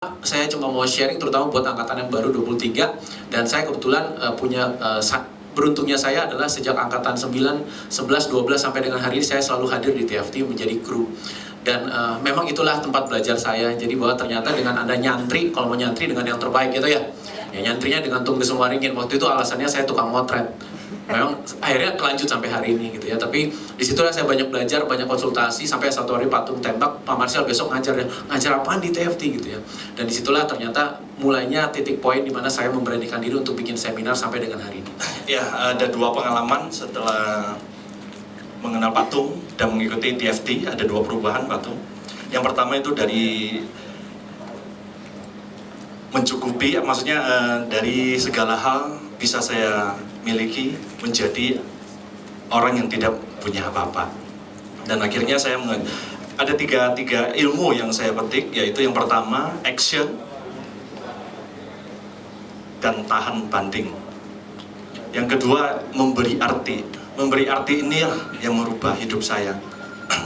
Saya cuma mau sharing terutama buat angkatan yang baru 23, dan saya kebetulan beruntungnya saya adalah sejak angkatan 9, 11, 12 sampai dengan hari ini saya selalu hadir di TFT menjadi kru. Dan memang itulah tempat belajar saya. Jadi bahwa ternyata dengan Anda nyantri, kalau mau nyantri dengan yang terbaik gitu ya. Ya nyantrinya dengan Tung Desem Waringin. Waktu itu alasannya saya tukang motret. Memang akhirnya kelanjut sampai hari ini gitu ya. Tapi disitulah saya banyak belajar, banyak konsultasi, sampai satu hari Pak Tung tembak, Pak Marsial besok ngajar apaan di TFT gitu ya. Dan disitulah ternyata mulainya titik poin di mana saya memberanikan diri untuk bikin seminar sampai dengan hari ini. Ya, ada dua pengalaman setelah mengenal Pak Tung dan mengikuti TFT. Ada dua perubahan Pak Tung. Yang pertama itu dari mencukupi, maksudnya dari segala hal bisa saya miliki menjadi orang yang tidak punya apa-apa. Dan akhirnya saya ada tiga ilmu yang saya petik, yaitu yang pertama action dan tahan banting. Yang kedua memberi arti. Memberi arti ini yang merubah hidup saya.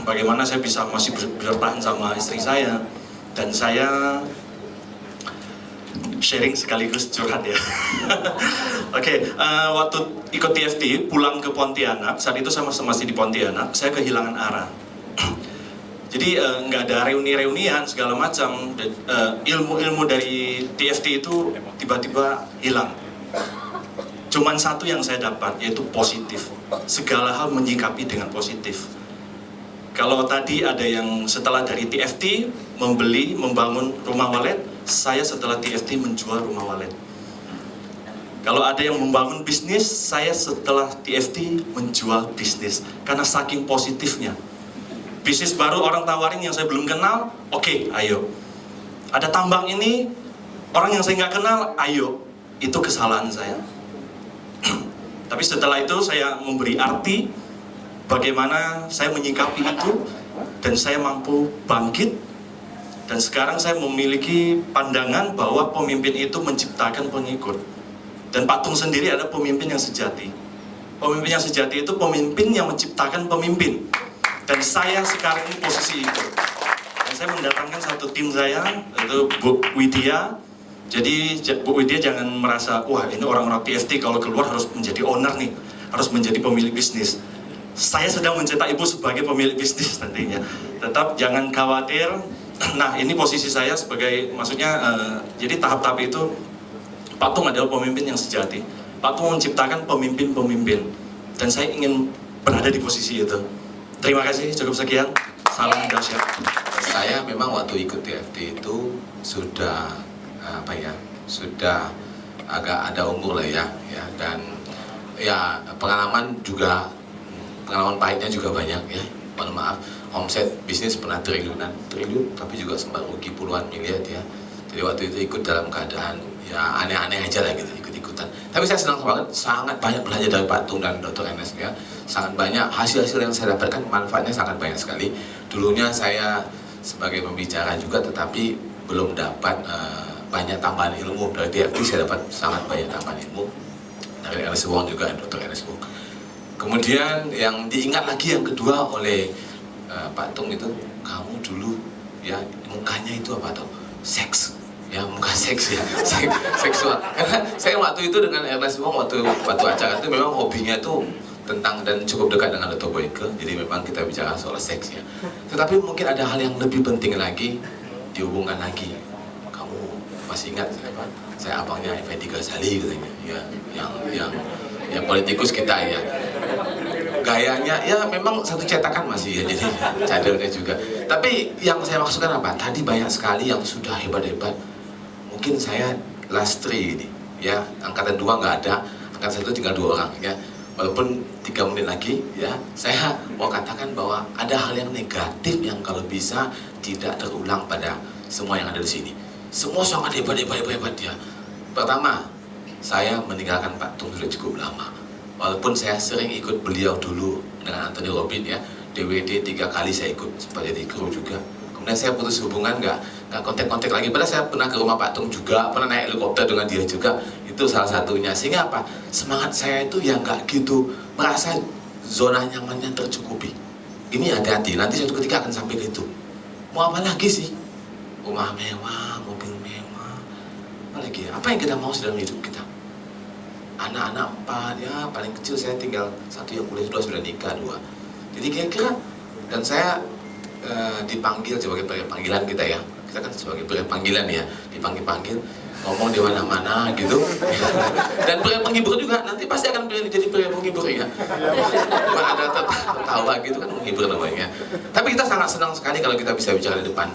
Bagaimana saya bisa masih bertahan sama istri saya, dan saya sharing sekaligus curhat ya. Oke, waktu ikut TFT pulang ke Pontianak, saat itu saya masih di Pontianak, saya kehilangan arah. Jadi nggak ada reuni-reunian segala macam. Ilmu-ilmu dari TFT itu tiba-tiba hilang. Cuman satu yang saya dapat, yaitu positif. Segala hal menyikapi dengan positif. Kalau tadi ada yang setelah dari TFT membeli, membangun rumah walet, saya setelah TFT menjual rumah walet. Kalau ada yang membangun bisnis, saya setelah TFT menjual bisnis. Karena saking positifnya. Bisnis baru orang tawarin yang saya belum kenal, oke, ayo. Ada tambang ini, orang yang saya nggak kenal, ayo. Itu kesalahan saya. Tapi setelah itu saya memberi arti bagaimana saya menyikapi itu, dan saya mampu bangkit. Dan sekarang saya memiliki pandangan bahwa pemimpin itu menciptakan pengikut. Dan Pak Tung sendiri adalah pemimpin yang sejati. Pemimpin yang sejati itu pemimpin yang menciptakan pemimpin. Dan saya sekarang ini posisi itu. Dan saya mendatangkan satu tim saya, itu Bu Widya. Jadi Bu Widya jangan merasa, wah ini orang-orang TFT kalau keluar harus menjadi owner nih, harus menjadi pemilik bisnis. Saya sedang mencetak ibu sebagai pemilik bisnis nantinya. Tetap jangan khawatir. Nah ini posisi saya sebagai, maksudnya jadi tahap-tahap itu Pak Tung adalah pemimpin yang sejati. Pak Tung menciptakan pemimpin-pemimpin, dan saya ingin berada di posisi itu. Terima kasih, cukup sekian. Salam dahsyat. Saya memang waktu ikut TFT itu sudah sudah agak ada umur lah ya, dan ya pengalaman pahitnya juga banyak ya. Mohon maaf, omset bisnis pernah triliun, tapi juga sempat rugi puluhan miliar ya. Jadi waktu itu ikut dalam keadaan ya aneh-aneh aja lah gitu, ikut-ikutan. Tapi saya senang banget, sangat banyak belajar dari Pak Tung dan Dr. Enes ya. Sangat banyak hasil-hasil yang saya dapatkan, manfaatnya sangat banyak sekali. Dulunya saya sebagai pembicara juga, tetapi belum dapat banyak tambahan ilmu. Dari TFT saya dapat sangat banyak tambahan ilmu. Dari Ernest Wong juga, Dr. Ernest Wong. Kemudian yang diingat lagi yang kedua oleh Pak Tung itu, kamu dulu ya mukanya itu apa tau? Seks. Ya muka seks ya, seksual. Karena saya waktu itu dengan Ernest Wong waktu acara itu memang hobinya itu tentang, dan cukup dekat dengan Dr. Boyke, jadi memang kita bicara soal seks ya. Tetapi mungkin ada hal yang lebih penting lagi, dihubungkan lagi. Kamu masih ingat apa? Saya abangnya Effendi Ghazali katanya, ya, yang politikus kita ya. Gayanya ya memang satu cetakan masih ya, jadi cadarnya juga. Tapi yang saya maksudkan apa? Tadi banyak sekali yang sudah hebat-hebat. Mungkin saya last three ini, ya angkatan 2 nggak ada, angkatan 1 tinggal 2 orang ya. Walaupun 3 menit lagi ya, saya mau katakan bahwa ada hal yang negatif yang kalau bisa tidak terulang pada semua yang ada di sini. Semua sangat hebat ya. Pertama, saya meninggalkan Pak Tung sudah cukup lama. Walaupun saya sering ikut beliau dulu dengan Anthony Robin ya, DWD 3 kali saya ikut sebagai di kru juga. Kemudian saya putus hubungan, nggak kontak-kontak lagi. Padahal saya pernah ke rumah Pak Tung juga, pernah naik helikopter dengan dia juga. Itu salah satunya. Sehingga apa? Semangat saya itu ya nggak gitu merasa zona nyamannya tercukupi. Ini hati-hati, nanti suatu ketika akan sampai ke itu. Mau apa lagi sih? Rumah mewah, mobil mewah. lagi ya? Apa yang kita mau dalam hidup kita? Anak-anak 4 ya, paling kecil saya tinggal 1 yang kuliah, 2 sudah nikah, 2. Jadi kira-kira, dan saya dipanggil sebagai panggilan kita ya. Kita kan sebagai panggilan ya, dipanggil-panggil ngomong di mana-mana gitu. Dan penghibur juga, nanti pasti akan jadi penghibur ya. Ada tertawa gitu kan, menghibur namanya. Tapi kita sangat senang sekali kalau kita bisa bicara di depan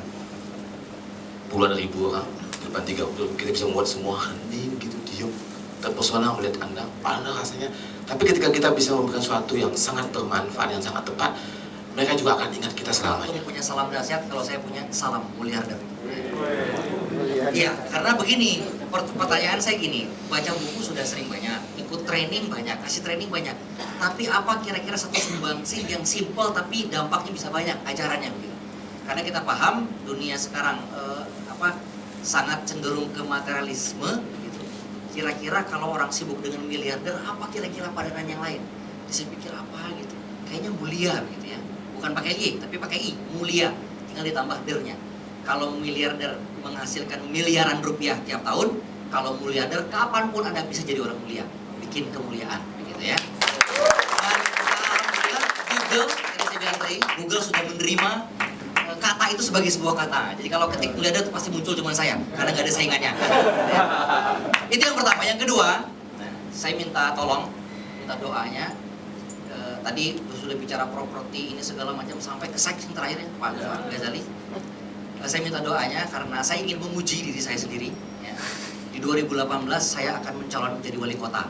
puluhan ribu orang, di depan 30, kita bisa membuat semua hening gitu, diam, terpesona melihat Anda, mana rasanya. Tapi ketika kita bisa memberikan sesuatu yang sangat bermanfaat, yang sangat tepat, mereka juga akan ingat kita selamanya. Saya punya salam dahsyat, kalau saya punya salam miliarder. Iya, karena begini, pertanyaan saya gini, baca buku sudah sering banyak, ikut training banyak, kasih training banyak. Tapi apa kira-kira satu sumbangsi yang simple tapi dampaknya bisa banyak, ajarannya begitu. Karena kita paham dunia sekarang sangat cenderung ke materialisme gitu. Kira-kira kalau orang sibuk dengan miliarder, apa kira-kira padanan yang lain? Saya pikir apa gitu, kayaknya mulia gitu ya. Bukan pakai Y, tapi pakai I, mulia. Tinggal ditambah dernya. Kalau miliarder menghasilkan miliaran rupiah tiap tahun, kalau miliarder kapanpun Anda bisa jadi orang mulia, bikin kemuliaan, begitu ya. Dan alhamdulillah Google, tadi saya bilang tadi, Google sudah menerima kata itu sebagai sebuah kata. Jadi kalau ketik miliarder itu pasti muncul cuma saya, karena nggak ada saingannya. Ya. Itu yang pertama. Yang kedua, saya minta tolong, minta doanya. Tadi sudah bicara properti ini segala macam sampai ke seksi yang terakhir ya Pak Ghazali. Saya minta doanya karena saya ingin menguji diri saya sendiri ya. Di 2018 saya akan mencalon menjadi wali kota.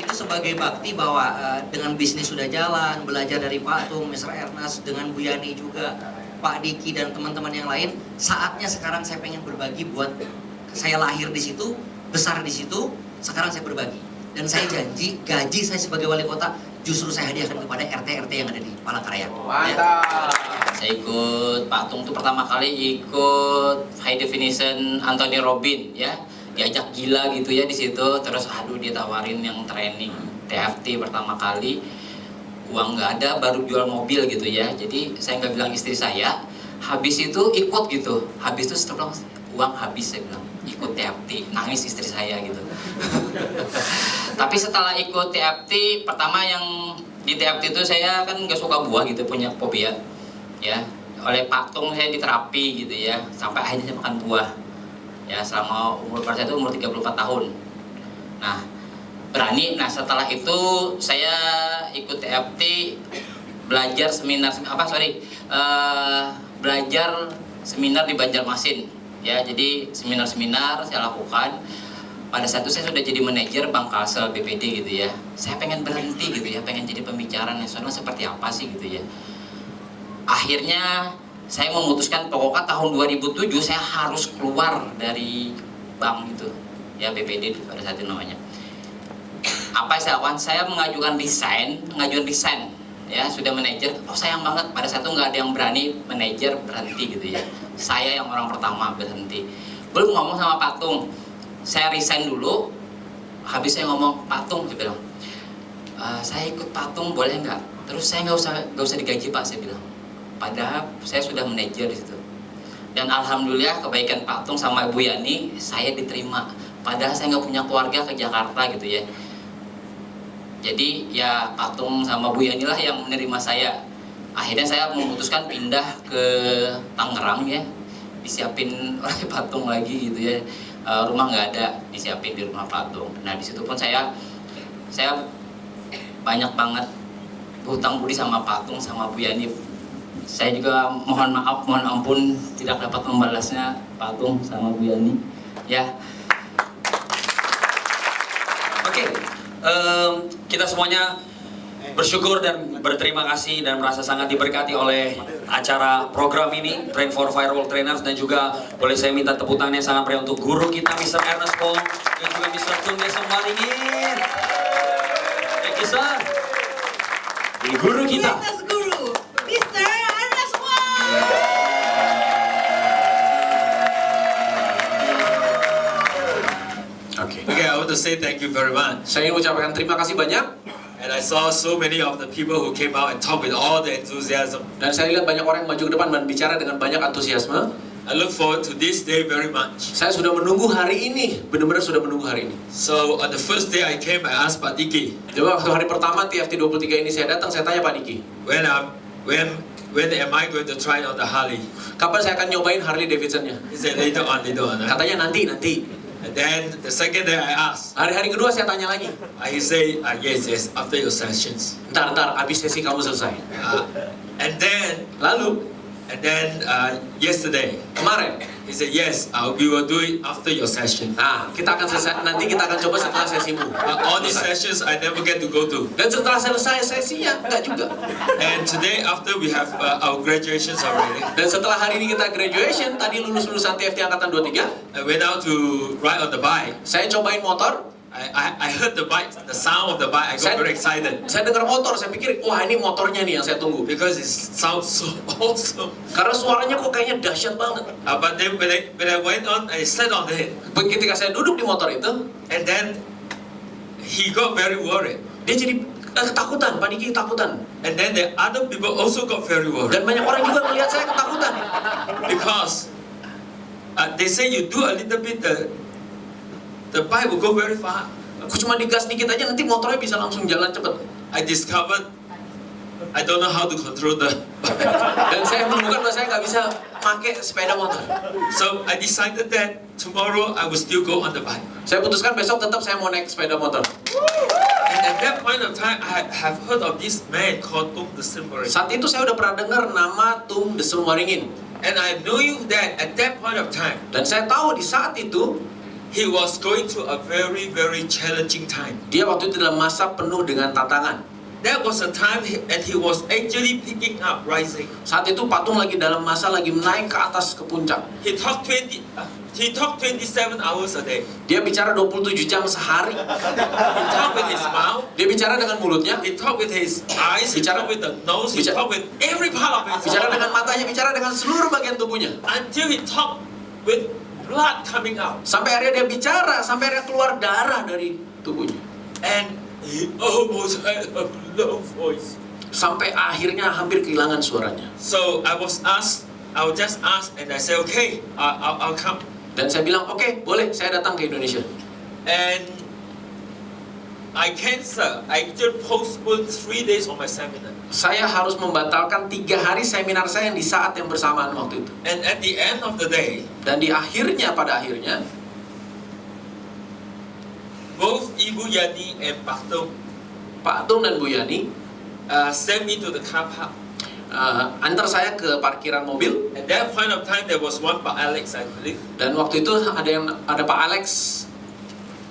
Itu sebagai bakti bahwa dengan bisnis sudah jalan, belajar dari Pak Tung, Mr. Ernest, dengan Bu Yani juga, Pak Diki dan teman-teman yang lain, saatnya sekarang saya pengen berbagi buat saya lahir di situ, besar di situ, sekarang saya berbagi. Dan saya janji gaji saya sebagai wali kota justru saya hadiahkan kepada RT-RT yang ada di Palangkaraya. Mantap. Ya. Saya ikut Pak Tung tuh pertama kali ikut High Definition Anthony Robin ya, diajak gila gitu ya di situ. Terus aduh dia tawarin yang training TFT pertama kali, uang nggak ada, baru jual mobil gitu ya. Jadi saya nggak bilang istri saya, habis itu ikut gitu. Habis itu setelah uang habis saya bilang ikut TFT, nangis istri saya gitu. Tapi setelah ikut TFT, pertama yang di TFT itu saya kan nggak suka buah gitu, punya fobia ya. Oleh Pak Tung saya diterapi gitu ya, sampai akhirnya saya makan buah ya selama umur pada saya itu umur 34 tahun. Nah berani, nah setelah itu saya ikut TFT, belajar seminar belajar seminar di Banjarmasin ya. Jadi seminar-seminar saya lakukan. Pada saat itu saya sudah jadi manajer Bank Kalsel BPD gitu ya. Saya pengen berhenti gitu ya, pengen jadi pembicara nasional seperti apa sih gitu ya. Akhirnya saya memutuskan pokoknya tahun 2007 saya harus keluar dari bank itu ya, BPD pada saat itu namanya. Apa yang saya lakukan? Saya mengajukan resign ya, sudah manajer. Oh sayang banget pada saat itu nggak ada yang berani manajer berhenti gitu ya. Saya yang orang pertama berhenti. Belum ngomong sama Pak Tung, saya resign dulu. Habis saya ngomong, Pak Tung, saya bilang, saya ikut Pak Tung boleh nggak? Terus saya nggak usah digaji Pak, saya bilang. Padahal saya sudah manajer di situ. Dan alhamdulillah kebaikan Pak Tung sama Ibu Yani, saya diterima. Padahal saya nggak punya keluarga ke Jakarta gitu ya. Jadi ya Pak Tung sama Bu Yani lah yang menerima saya. Akhirnya saya memutuskan pindah ke Tangerang ya, disiapin oleh Pak Tung lagi gitu ya. Rumah nggak ada, disiapin di rumah Pak Tung. Nah di situ pun saya banyak banget hutang budi sama Pak Tung sama Bu Yani. Saya juga mohon maaf, mohon ampun tidak dapat membalasnya Pak Tung sama Bu Yani ya. Oke, kita semuanya bersyukur dan berterima kasih dan merasa sangat diberkati oleh acara program ini, Train for Firewall Trainers, dan juga boleh saya minta tepuk tangan yang sangat meriah untuk guru kita Mr. Ernest Pong dan juga Mr. Tung Desa Malingin. Thank you sir. Ini guru kita. Greatest guru, Mr. Ernest Pong. Oke. Okay, I want to say thank you very much. Saya ingin mengucapkan terima kasih banyak. And I saw so many of the people who came out and talked with all the enthusiasm. Dan saya lihat banyak orang yang maju ke depan dan bicara dengan banyak antusiasme. I look forward to this day very much. Saya sudah menunggu hari ini, benar-benar sudah menunggu hari ini. So on the first day I came, I asked Pak Diki, Jadi waktu hari pertama TFT 23 ini saya datang, saya tanya Pak Diki, when am I going to try on the Harley? kapan saya akan nyobain Harley Davidson-nya? He said later on. Huh? Katanya nanti. And then the second day I asked, Hari-hari kedua saya tanya lagi. he said yes, after your sessions. Ntar, abis sesi kamu selesai. And then yesterday, Kemarin, he said yes, we will do it after your session. nah nanti kita akan coba setelah sesimu. All these sessions I never get to go to. Dan setelah selesai sesinya, enggak juga. And today after we have our graduations already, Dan setelah hari ini kita graduation, tadi lulusan TFT Angkatan 23, I went out to ride on the bike. saya cobain motor, I heard the bike, the sound of the bike. I got very excited saya dengar motor, saya pikir, wah ini motornya nih yang saya tunggu. because it sounds so awesome. Karena suaranya kok kayaknya dahsyat banget. But then when I went on, I sat on it, Ketika saya duduk di motor itu, and then he got very worried. dia jadi ketakutan, Pak Diki ketakutan. And then the other people also got very worried Dan banyak orang juga melihat saya ketakutan. because they say you do a little bit, the bike will go very far. Aku cuma digas dikit aja nanti motornya bisa langsung jalan cepet. I discovered I don't know how to control the bike. Dan saya menemukan bahwa saya nggak bisa pakai sepeda motor. So I decided that tomorrow I will still go on the bike. Saya putuskan besok tetap saya mau naik sepeda motor. And at that point of time, I have heard of this man called Tung the Simmery. Saat itu saya udah pernah dengar nama Tung Desem Waringin. And I knew that at that point of time, Dan saya tahu di saat itu he was going through a very, very challenging time. dia waktu itu dalam masa penuh dengan tantangan. That was a time and he was actually picking up, rising. Saat itu Patung lagi dalam masa lagi naik ke atas ke puncak. He talked 27 hours a day. Dia bicara 27 jam sehari. He talked with his mouth, Dia bicara dengan mulutnya, he talked with his eyes, he Bicara- talked with the nose, he bicara- talked with every part of his bicara body. dengan matanya, bicara dengan seluruh bagian tubuhnya. Until he talked with blood coming out. Sampai akhirnya dia bicara, sampai akhirnya keluar darah dari tubuhnya. And he almost had a low voice. Sampai akhirnya hampir kehilangan suaranya. So I was just asked, and I said, okay, I'll come. Dan saya bilang, oke, boleh, saya datang ke Indonesia. And I just postponed 3 days on my seminar. Saya harus membatalkan 3 hari seminar saya yang di saat yang bersamaan waktu itu. And at the end of the day, Dan pada akhirnya, both Ibu Yani and Pak Tung Pak Tung dan Bu Yani sent me to the car park. antar saya ke parkiran mobil. At that point of time, there was one Pak Alex, I believe. Dan waktu itu ada Pak Alex.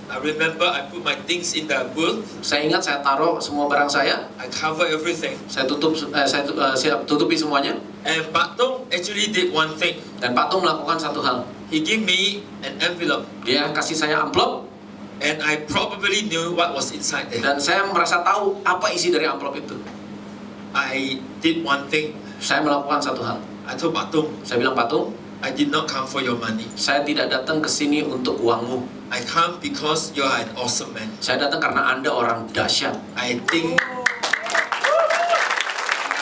I remember I put my things in the booth. Saya ingat saya taruh semua barang saya. I cover everything. Saya tutupi semuanya. And Pak Tung actually did one thing. Dan Pak Tung melakukan satu hal. He gave me an envelope. Dia kasih saya amplop. And I probably knew what was inside there. Dan saya merasa tahu apa isi dari amplop itu. I did one thing. Saya melakukan satu hal. I told Pak Tung, Saya bilang, Pak Tung, I did not come for your money. saya tidak datang ke sini untuk uangmu. I come because you are an awesome man. Saya datang karena Anda orang dahsyat. I think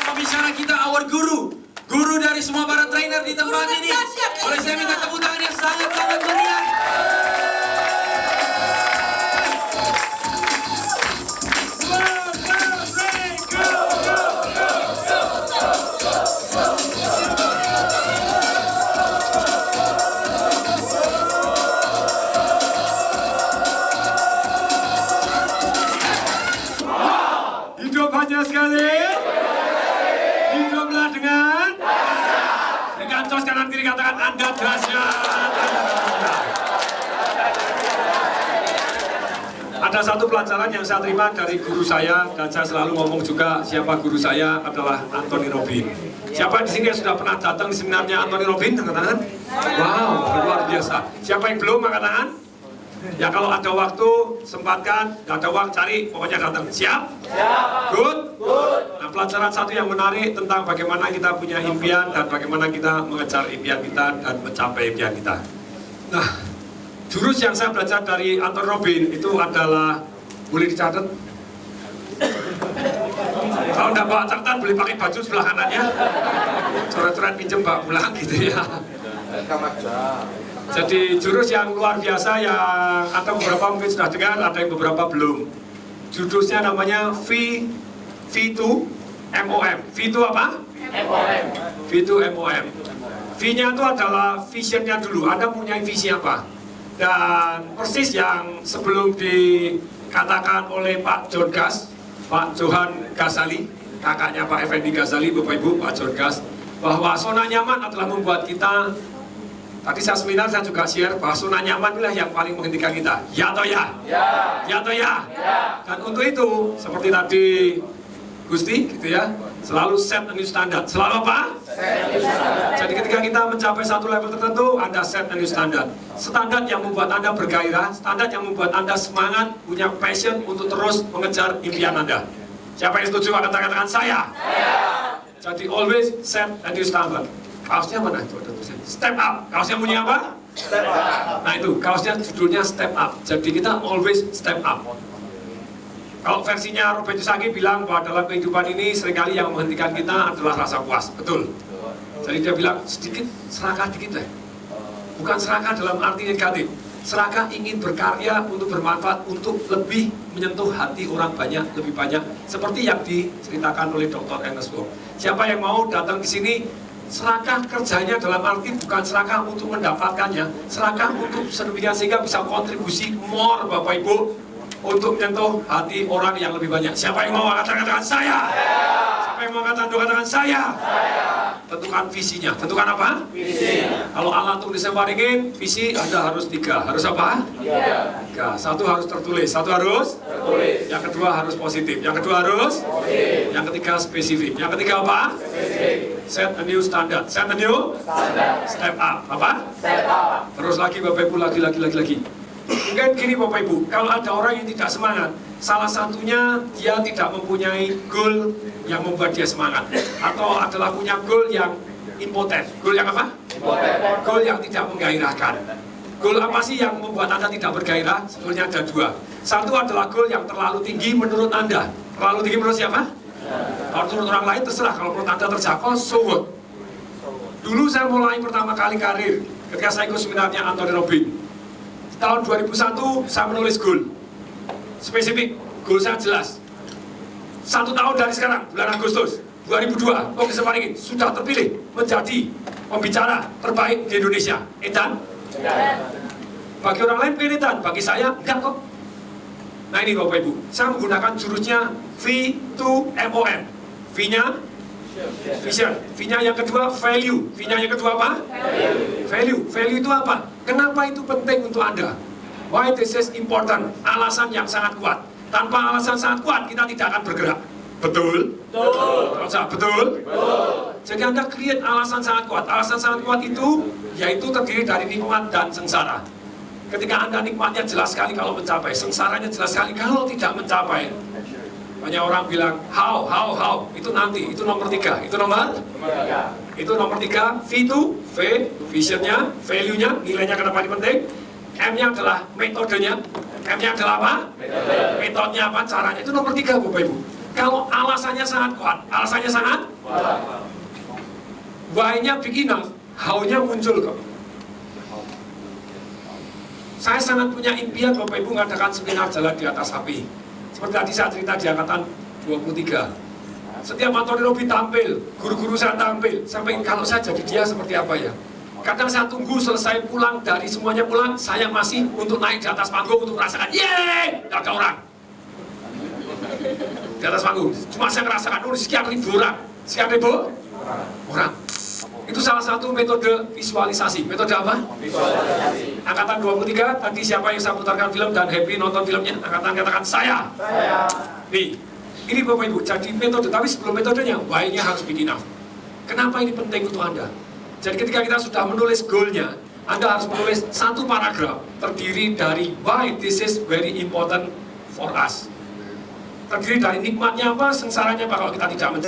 Pembicara kita our guru dari semua para trainer di tempat ini. Boleh saya minta tepuk tangan yang sangat meriah. Hidup hanya sekali. Hiduplah dengan tos kanan kiri katakan Anda dahsyat. Ada satu pelajaran yang saya terima dari guru saya dan saya selalu ngomong juga siapa guru saya adalah Anthony Robin. Siapa di sini yang sudah pernah datang di seminarnya Anthony Robin? Angkat tangan. Wow, luar biasa. Siapa yang belum angkat tangan? Ya kalau ada waktu, sempatkan, ada uang cari, pokoknya datang. Siap? Siap. Good? Good. Nah, pelajaran satu yang menarik tentang bagaimana kita punya impian dan bagaimana kita mengejar impian kita dan mencapai impian kita. Nah, jurus yang saya belajar dari Anthony Robin itu adalah, boleh dicatat? Kalau nggak bawa catatan, boleh pakai baju sebelah kanan ya. Coret-coret pinjem bawa pulang gitu ya. Jadi jurus yang luar biasa yang ada beberapa mungkin sudah dengar, ada yang beberapa belum. Jurusnya namanya V2 MOM. V2 apa? MOM. V2 MOM. V-nya itu adalah visionnya dulu. Anda punya visi apa? Dan persis yang sebelum dikatakan oleh Pak John Gas, Pak Johan Ghazali, kakaknya Pak Effendi Ghazali, Bapak Ibu, Pak John Gas, bahwa zona nyaman adalah membuat kita. Tadi saya seminar, saya juga share bahwa zona nyaman inilah yang paling menghentikan kita. Ya atau ya? Ya. Ya atau ya? Ya. Dan untuk itu, seperti tadi Gusti, gitu ya, selalu set a new standard. Selalu apa? Set a new standard. Jadi ketika kita mencapai satu level tertentu, Anda set a new standard. Standar yang membuat Anda bergairah, standar yang membuat Anda semangat, punya passion untuk terus mengejar impian Anda. Siapa yang setuju akan katakan saya? Jadi always set a new standard. Kaosnya mana? Step up. Kaosnya bunyi apa? Step up. Nah itu, kaosnya judulnya step up. Jadi kita always step up. Kalau versinya Robert Kiyosaki bilang bahwa dalam kehidupan ini seringkali yang menghentikan kita adalah rasa puas. Betul. Jadi dia bilang sedikit, serakah dikit deh. Bukan serakah dalam arti negatif. Serakah ingin berkarya untuk bermanfaat, untuk lebih menyentuh hati orang banyak, lebih banyak. Seperti yang diceritakan oleh Dr. Ernest Wong. Siapa yang mau datang ke sini, serakah kerjanya dalam arti bukan serakah untuk mendapatkannya, serakah untuk sedemikian sehingga bisa kontribusi more Bapak Ibu untuk menyentuh hati orang yang lebih banyak. Siapa yang mau katakan saya? Siapa yang mau katakan saya? Tentukan visinya. Tentukan apa? Visi. Kalau Allah tulisnya waringin, visi Anda harus 3. Harus apa? 3. Satu harus tertulis. Satu harus? Tertulis. Yang kedua harus positif. Yang kedua harus? Positif. Yang ketiga spesifik. Yang ketiga apa? Spesifik. Set a new standard. Set a new standard. Step up. Apa? Step up. Terus lagi Bapak Ibu, lagi. Mungkin gini Bapak Ibu, kalau ada orang yang tidak semangat, salah satunya dia tidak mempunyai goal yang membuat dia semangat, atau adalah punya goal yang impoten. Goal yang apa? Impoten. Goal yang tidak menggairahkan. Goal apa sih yang membuat Anda tidak bergairah? Sebetulnya ada 2. Satu adalah goal yang terlalu tinggi menurut Anda. Terlalu tinggi menurut siapa? Kalau menurut orang lain terserah, kalau menurut Anda terjangkau, so what? Dulu saya mulai pertama kali karir ketika saya ikut seminarnya Anthony Robbins. Tahun 2001 saya menulis goal spesifik, goal saya jelas. 1 tahun dari sekarang, bulan Agustus 2002, Oke Separingin sudah terpilih menjadi pembicara terbaik di Indonesia. Edan? Bagi orang lain pilih Edan, bagi saya enggak kok. Nah ini Bapak Ibu, saya menggunakan jurusnya V2MOM. V-nya vision, V-nya yang kedua value, V-nya yang kedua apa? Value. Value itu apa? Kenapa itu penting untuk Anda? Why this is important? Alasan yang sangat kuat. Tanpa alasan sangat kuat, kita tidak akan bergerak. Betul? Betul. Betul? Jadi Anda create alasan sangat kuat. Alasan sangat kuat itu, yaitu terdiri dari nikmat dan sengsara. Ketika Anda nikmatnya jelas sekali kalau mencapai, sengsaranya jelas sekali kalau tidak mencapai. Banyak orang bilang, how, itu nanti, itu nomor 3. Itu nomor 3. Itu nomor 3, V2, V, visionnya, value-nya, nilainya kenapa ini penting. M-nya adalah metodenya. M-nya adalah apa? Metodenya apa, caranya. Itu nomor 3, Bapak Ibu. Kalau alasannya sangat kuat, alasannya sangat kuat. Why-nya big enough, how-nya muncul kok. Saya sangat punya impian Bapak Ibu mengadakan seminar jalan di atas api. Seperti tadi saya cerita di angkatan 23. Setiap Anthony Robbins tampil, guru-guru saya tampil. Sampai kalau saya jadi dia seperti apa ya? Kadang saya tunggu selesai pulang, dari semuanya pulang, saya masih untuk naik di atas panggung untuk merasakan, yeay, gak ada orang. Di atas panggung, cuma saya merasakan, sekian ribu orang. Itu salah satu metode visualisasi. Metode apa? Visualisasi. Angkatan 23, tadi siapa yang saya putarkan film dan happy nonton filmnya? Angkatan katakan saya. Nih, ini Bapak Ibu, jadi metode, tapi sebelum metodenya, why-nya harus big enough. Kenapa ini penting untuk Anda? Jadi ketika kita sudah menulis goal-nya, Anda harus menulis 1 paragraf, terdiri dari why this is very important for us. Terdiri dari nikmatnya apa, sengsaranya apa kalau kita tidak